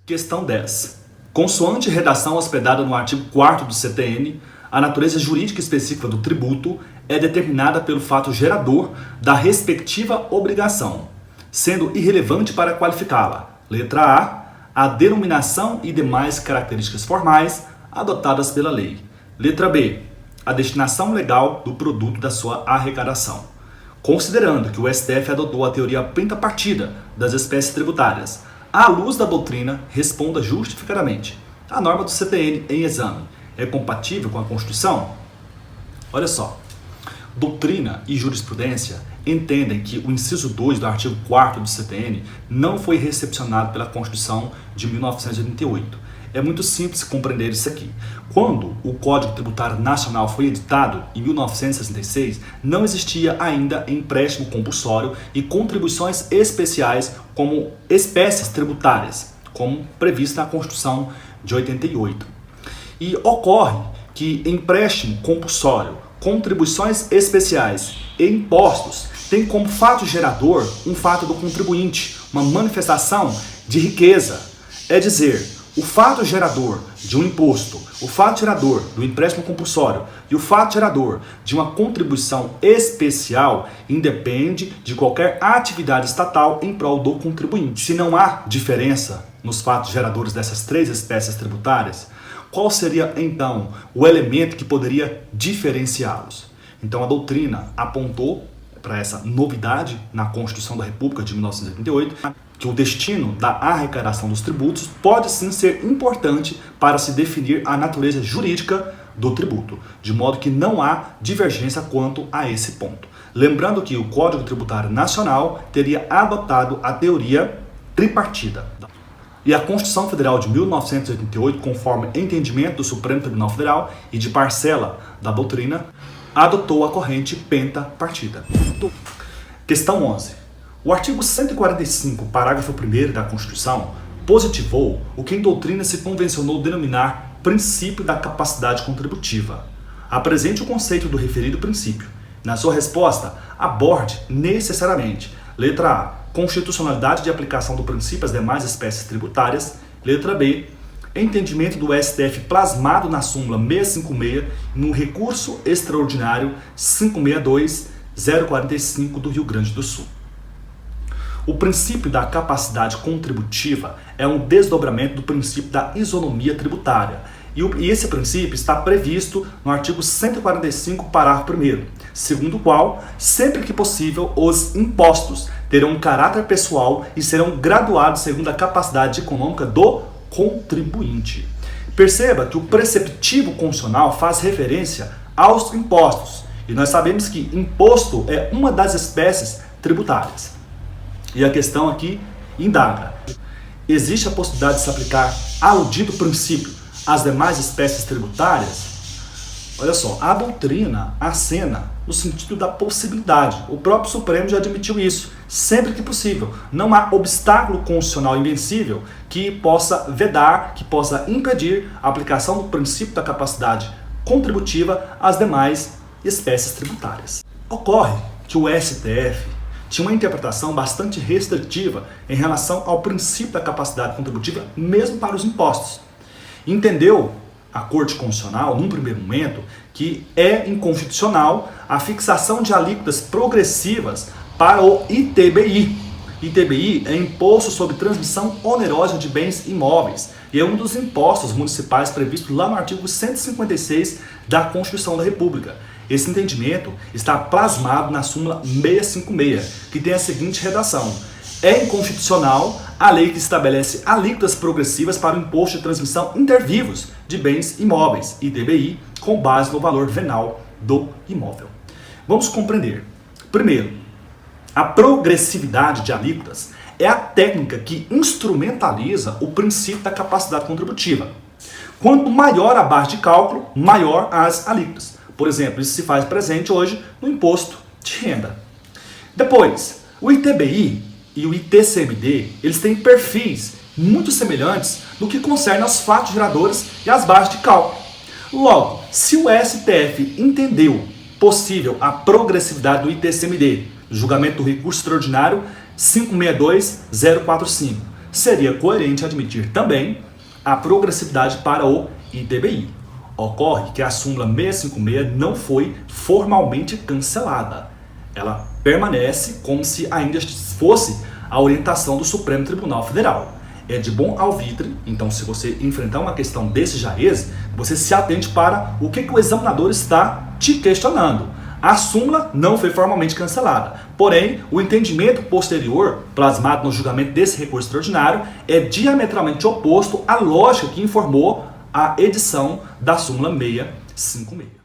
Questão 10. Consoante redação hospedada no artigo 4º do CTN, a natureza jurídica específica do tributo é determinada pelo fato gerador da respectiva obrigação, sendo irrelevante para qualificá-la. Letra A denominação e demais características formais adotadas pela lei. Letra B, a destinação legal do produto da sua arrecadação. Considerando que o STF adotou a teoria pentapartida das espécies tributárias, à luz da doutrina, responda justificadamente. A norma do CTN em exame é compatível com a Constituição? Olha só. Doutrina e jurisprudência entendem que o inciso 2 do artigo 4º do CTN não foi recepcionado pela Constituição de 1988. É muito simples compreender isso aqui. Quando o Código Tributário Nacional foi editado, em 1966, não existia ainda empréstimo compulsório e contribuições especiais como espécies tributárias, como previsto na Constituição de 88. E ocorre que empréstimo compulsório, contribuições especiais e impostos têm como fato gerador um fato do contribuinte, uma manifestação de riqueza. É dizer, o fato gerador de um imposto, o fato gerador do empréstimo compulsório e o fato gerador de uma contribuição especial independe de qualquer atividade estatal em prol do contribuinte. Se não há diferença nos fatos geradores dessas três espécies tributárias, qual seria então o elemento que poderia diferenciá-los? Então a doutrina apontou para essa novidade na Constituição da República de 1988, que o destino da arrecadação dos tributos pode sim ser importante para se definir a natureza jurídica do tributo, de modo que não há divergência quanto a esse ponto. Lembrando que o Código Tributário Nacional teria adotado a teoria tripartida. E a Constituição Federal de 1988, conforme entendimento do Supremo Tribunal Federal e de parcela da doutrina, adotou a corrente pentapartida. Questão 11. O artigo 145, parágrafo 1º da Constituição, positivou o que em doutrina se convencionou denominar princípio da capacidade contributiva. Apresente o conceito do referido princípio. Na sua resposta, aborde necessariamente: letra A, constitucionalidade de aplicação do princípio às demais espécies tributárias. Letra B, entendimento do STF plasmado na súmula 656 no recurso extraordinário 562-045 do Rio Grande do Sul. O princípio da capacidade contributiva é um desdobramento do princípio da isonomia tributária. E esse princípio está previsto no artigo 145, parágrafo 1º, segundo o qual, sempre que possível, os impostos terão um caráter pessoal e serão graduados segundo a capacidade econômica do contribuinte. Perceba que o preceptivo constitucional faz referência aos impostos. E nós sabemos que imposto é uma das espécies tributárias. E a questão aqui indaga: existe a possibilidade de se aplicar ao dito princípio às demais espécies tributárias? Olha só, a doutrina acena no sentido da possibilidade. O próprio Supremo já admitiu isso, sempre que possível. Não há obstáculo constitucional invencível que possa vedar, que possa impedir a aplicação do princípio da capacidade contributiva às demais espécies tributárias. Ocorre que o STF tinha uma interpretação bastante restritiva em relação ao princípio da capacidade contributiva, mesmo para os impostos. Entendeu a Corte Constitucional, num primeiro momento, que é inconstitucional a fixação de alíquotas progressivas para o ITBI. ITBI é Imposto sobre Transmissão Onerosa de Bens Imóveis e é um dos impostos municipais previsto lá no artigo 156 da Constituição da República. Esse entendimento está plasmado na súmula 656, que tem a seguinte redação: é inconstitucional a lei que estabelece alíquotas progressivas para o imposto de transmissão intervivos de bens imóveis, ITBI, com base no valor venal do imóvel. Vamos compreender. Primeiro, a progressividade de alíquotas é a técnica que instrumentaliza o princípio da capacidade contributiva. Quanto maior a base de cálculo, maior as alíquotas. Por exemplo, isso se faz presente hoje no imposto de renda. Depois, o ITBI e o ITCMD, eles têm perfis muito semelhantes no que concerne aos fatos geradores e às bases de cálculo. Logo, se o STF entendeu possível a progressividade do ITCMD, julgamento do recurso extraordinário 562-045, seria coerente admitir também a progressividade para o ITBI. Ocorre que a súmula 656 não foi formalmente cancelada. Ela permanece como se ainda fosse a orientação do Supremo Tribunal Federal. É de bom alvitre, então, se você enfrentar uma questão desse jaez, você se atente para o que o examinador está te questionando. A súmula não foi formalmente cancelada, porém, o entendimento posterior, plasmado no julgamento desse recurso extraordinário, é diametralmente oposto à lógica que informou a edição da súmula 656.